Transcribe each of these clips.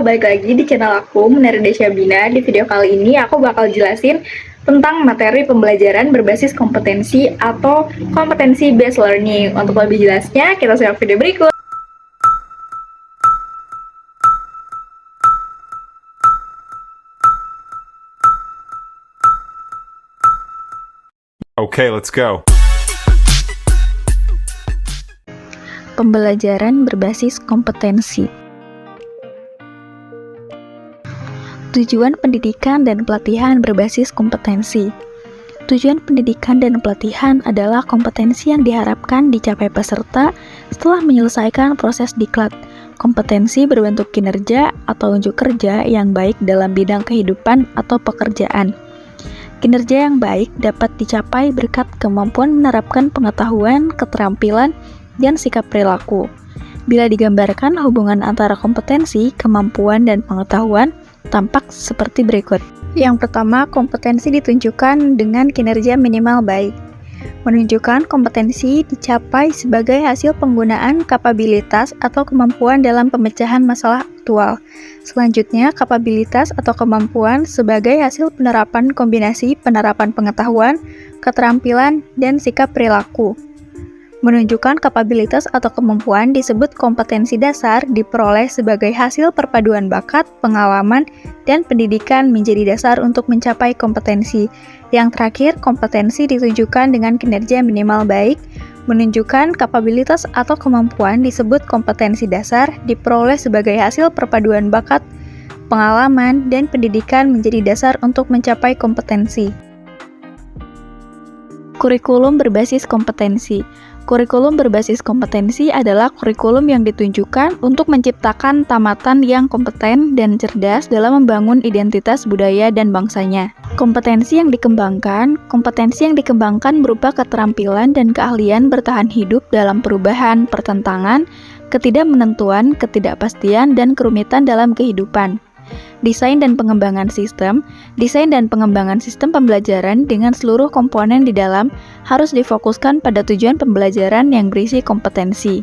balik lagi di channel aku, Munara Desyabina. Di video kali ini aku bakal jelasin tentang materi pembelajaran berbasis kompetensi atau kompetensi based learning. Untuk lebih jelasnya, kita simak video berikut. Okay, let's go. Pembelajaran berbasis kompetensi. Tujuan pendidikan dan pelatihan berbasis kompetensi. Tujuan pendidikan dan pelatihan adalah kompetensi yang diharapkan dicapai peserta setelah menyelesaikan proses diklat. Kompetensi berbentuk kinerja atau unjuk kerja yang baik dalam bidang kehidupan atau pekerjaan. Kinerja yang baik dapat dicapai berkat kemampuan menerapkan pengetahuan, keterampilan, dan sikap perilaku. Bila digambarkan hubungan antara kompetensi, kemampuan, dan pengetahuan tampak seperti berikut. Yang pertama, kompetensi ditunjukkan dengan kinerja minimal baik. Menunjukkan kompetensi dicapai sebagai hasil penggunaan kapabilitas atau kemampuan dalam pemecahan masalah aktual. Selanjutnya, kapabilitas atau kemampuan sebagai hasil penerapan kombinasi penerapan pengetahuan, keterampilan, dan sikap perilaku. Menunjukkan kapabilitas atau kemampuan disebut kompetensi dasar diperoleh sebagai hasil perpaduan bakat, pengalaman, dan pendidikan menjadi dasar untuk mencapai kompetensi. Yang terakhir, kompetensi ditunjukkan dengan kinerja minimal baik. Menunjukkan kapabilitas atau kemampuan disebut kompetensi dasar diperoleh sebagai hasil perpaduan bakat, pengalaman, dan pendidikan menjadi dasar untuk mencapai kompetensi. Kurikulum berbasis kompetensi. Kurikulum berbasis kompetensi adalah kurikulum yang ditunjukkan untuk menciptakan tamatan yang kompeten dan cerdas dalam membangun identitas budaya dan bangsanya. Kompetensi yang dikembangkan berupa keterampilan dan keahlian bertahan hidup dalam perubahan, pertentangan, ketidakmenentuan, ketidakpastian, dan kerumitan dalam kehidupan. Desain dan pengembangan sistem pembelajaran dengan seluruh komponen di dalam harus difokuskan pada tujuan pembelajaran yang berisi kompetensi.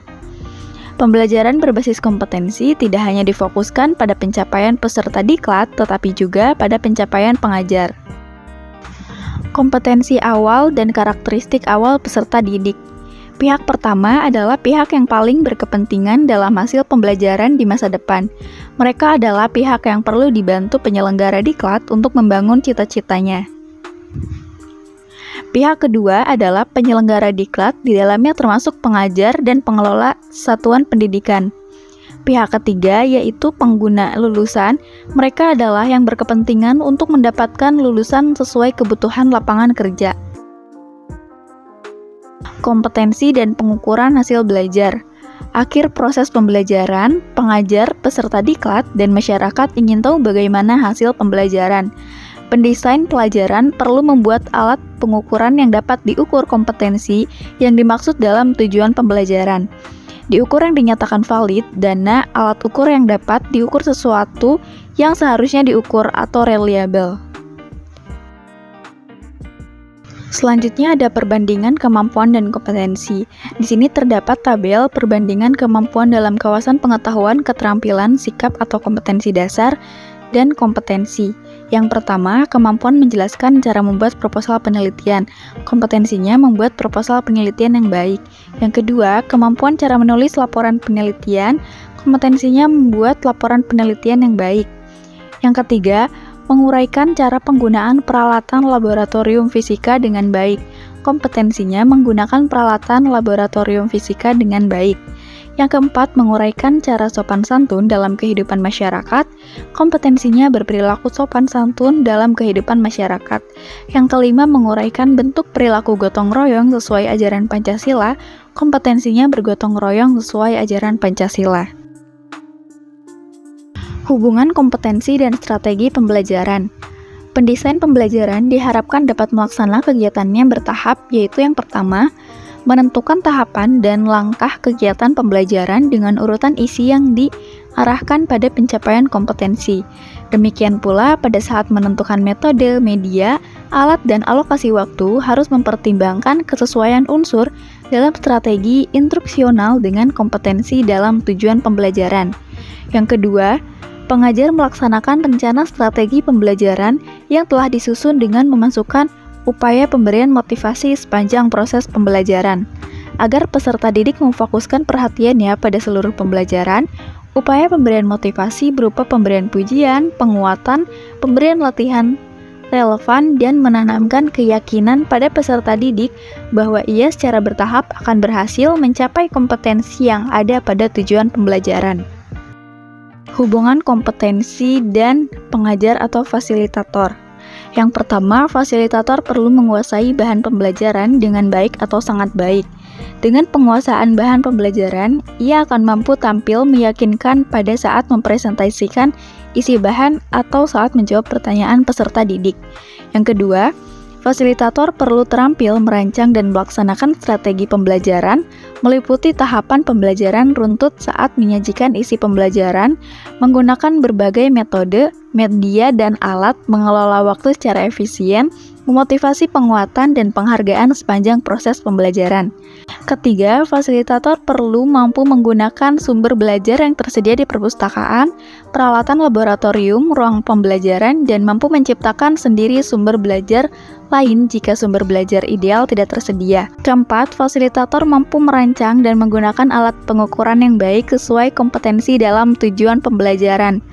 Pembelajaran berbasis kompetensi tidak hanya difokuskan pada pencapaian peserta diklat, tetapi juga pada pencapaian pengajar. Kompetensi awal dan karakteristik awal peserta didik. Pihak pertama adalah pihak yang paling berkepentingan dalam hasil pembelajaran di masa depan. Mereka adalah pihak yang perlu dibantu penyelenggara diklat untuk membangun cita-citanya. Pihak kedua adalah penyelenggara diklat, di dalamnya termasuk pengajar dan pengelola satuan pendidikan. Pihak ketiga yaitu pengguna lulusan, mereka adalah yang berkepentingan untuk mendapatkan lulusan sesuai kebutuhan lapangan kerja. Kompetensi dan pengukuran hasil belajar. Akhir proses pembelajaran, pengajar, peserta diklat, dan masyarakat ingin tahu bagaimana hasil pembelajaran. Pendesain pelajaran perlu membuat alat pengukuran yang dapat diukur kompetensi yang dimaksud dalam tujuan pembelajaran. Diukur yang dinyatakan valid, dana alat ukur yang dapat diukur sesuatu yang seharusnya diukur atau reliable. Selanjutnya ada perbandingan kemampuan dan kompetensi. Di sini terdapat tabel perbandingan kemampuan dalam kawasan pengetahuan, keterampilan, sikap atau kompetensi dasar, dan kompetensi. Yang pertama, kemampuan menjelaskan cara membuat proposal penelitian. Kompetensinya membuat proposal penelitian yang baik. Yang kedua, kemampuan cara menulis laporan penelitian. Kompetensinya membuat laporan penelitian yang baik. Yang ketiga, menguraikan cara penggunaan peralatan laboratorium fisika dengan baik. Kompetensinya menggunakan peralatan laboratorium fisika dengan baik. Yang keempat, menguraikan cara sopan santun dalam kehidupan masyarakat. Kompetensinya berperilaku sopan santun dalam kehidupan masyarakat. Yang kelima, menguraikan bentuk perilaku gotong royong sesuai ajaran Pancasila. Kompetensinya bergotong royong sesuai ajaran Pancasila. Hubungan kompetensi dan strategi pembelajaran. Pendesain pembelajaran diharapkan dapat melaksanakan kegiatannya bertahap, yaitu yang pertama, menentukan tahapan dan langkah kegiatan pembelajaran dengan urutan isi yang diarahkan pada pencapaian kompetensi. Demikian pula pada saat menentukan metode, media, alat, dan alokasi waktu harus mempertimbangkan kesesuaian unsur dalam strategi instruksional dengan kompetensi dalam tujuan pembelajaran. Yang kedua, Pengajar melaksanakan rencana strategi pembelajaran yang telah disusun dengan memasukkan upaya pemberian motivasi sepanjang proses pembelajaran. Agar peserta didik memfokuskan perhatiannya pada seluruh pembelajaran, upaya pemberian motivasi berupa pemberian pujian, penguatan, pemberian latihan relevan, dan menanamkan keyakinan pada peserta didik bahwa ia secara bertahap akan berhasil mencapai kompetensi yang ada pada tujuan pembelajaran. Hubungan kompetensi dan pengajar atau fasilitator. Yang pertama, fasilitator perlu menguasai bahan pembelajaran dengan baik atau sangat baik. Dengan penguasaan bahan pembelajaran, ia akan mampu tampil meyakinkan pada saat mempresentasikan isi bahan atau saat menjawab pertanyaan peserta didik. Yang kedua, fasilitator perlu terampil merancang dan melaksanakan strategi pembelajaran, meliputi tahapan pembelajaran runtut saat menyajikan isi pembelajaran, menggunakan berbagai metode, media, dan alat, mengelola waktu secara efisien, memotivasi penguatan dan penghargaan sepanjang proses pembelajaran. Ketiga, fasilitator perlu mampu menggunakan sumber belajar yang tersedia di perpustakaan, peralatan laboratorium, ruang pembelajaran, dan mampu menciptakan sendiri sumber belajar lain jika sumber belajar ideal tidak tersedia. Keempat, fasilitator mampu merancang dan menggunakan alat pengukuran yang baik sesuai kompetensi dalam tujuan pembelajaran.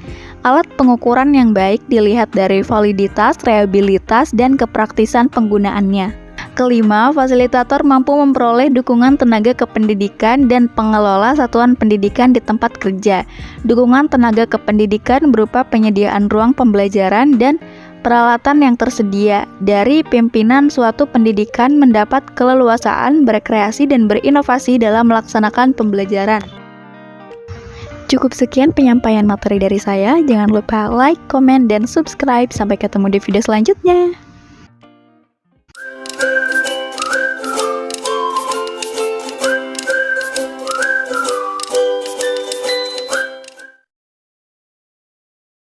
Alat pengukuran yang baik dilihat dari validitas, reliabilitas, dan kepraktisan penggunaannya. Kelima, fasilitator mampu memperoleh dukungan tenaga kependidikan dan pengelola satuan pendidikan di tempat kerja. Dukungan tenaga kependidikan berupa penyediaan ruang pembelajaran dan peralatan yang tersedia. Dari pimpinan suatu pendidikan mendapat keleluasaan berekreasi dan berinovasi dalam melaksanakan pembelajaran. Cukup sekian penyampaian materi dari saya. Jangan lupa like, komen, dan subscribe. Sampai ketemu di video selanjutnya.